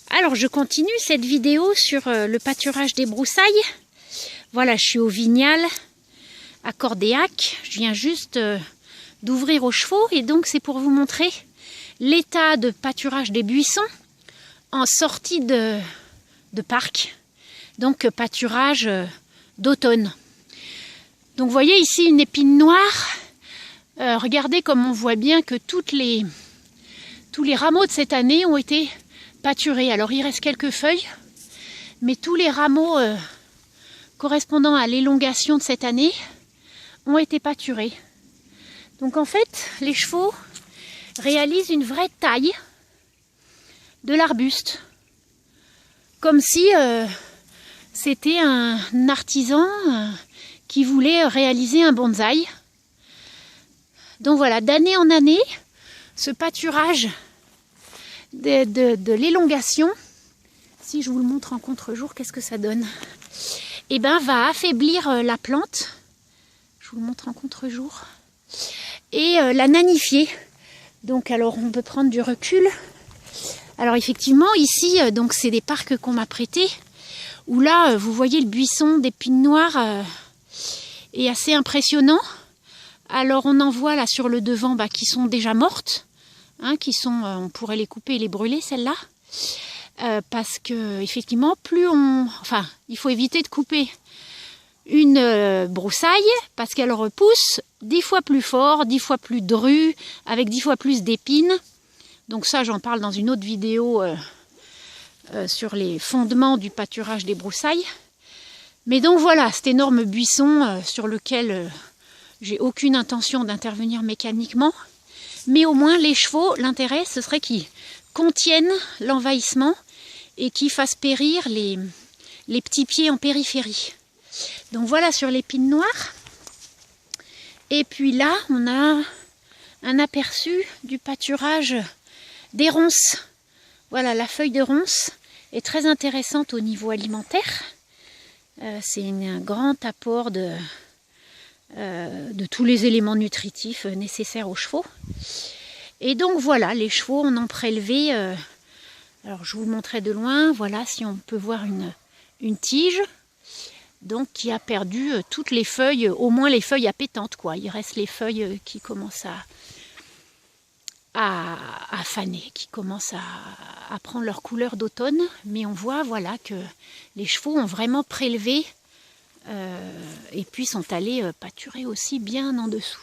Alors je continue cette vidéo sur le pâturage des broussailles. Voilà, je suis au Vignal à Cordéac. Je viens juste d'ouvrir aux chevaux et donc c'est pour vous montrer l'état de pâturage des buissons en sortie de parc. Donc pâturage d'automne. Donc vous voyez ici une épine noire. Regardez comme on voit bien que tous les rameaux de cette année ont été pâturés. Alors il reste quelques feuilles, mais tous les rameaux correspondant à l'élongation de cette année ont été pâturés. Donc en fait, les chevaux réalisent une vraie taille de l'arbuste. Comme si c'était un artisan qui voulait réaliser un bonsaï. Donc voilà, d'année en année, ce pâturage de l'élongation, si je vous le montre en contre-jour, qu'est-ce que ça donne? Eh bien, va affaiblir la plante, je vous le montre en contre-jour, et la nanifier. Donc alors on peut prendre du recul. Alors effectivement, ici, donc c'est des parcs qu'on m'a prêtés, où là, vous voyez le buisson d'épines noires est assez impressionnant. Alors on en voit là sur le devant qui sont déjà mortes, hein, on pourrait les couper et les brûler celles-là, parce que effectivement il faut éviter de couper une broussaille parce qu'elle repousse 10 fois plus fort, 10 fois plus drue, avec 10 fois plus d'épines. Donc ça j'en parle dans une autre vidéo sur les fondements du pâturage des broussailles. Mais donc voilà, cet énorme buisson sur lequel j'ai aucune intention d'intervenir mécaniquement, mais au moins les chevaux, l'intérêt ce serait qu'ils contiennent l'envahissement et qu'ils fassent périr les petits pieds en périphérie. Donc voilà sur l'épine noire. Et puis là, on a un aperçu du pâturage des ronces. Voilà, la feuille de ronce est très intéressante au niveau alimentaire. C'est un grand apport de tous les éléments nutritifs nécessaires aux chevaux. Et donc voilà, les chevaux en ont prélevé, alors je vous montrerai de loin, voilà si on peut voir une tige, donc qui a perdu toutes les feuilles, au moins les feuilles appétantes quoi. Il reste les feuilles qui commencent à faner, qui commencent à prendre leur couleur d'automne, mais on voit voilà que les chevaux ont vraiment prélevé et puis sont allés pâturer aussi bien en dessous.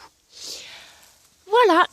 Voilà.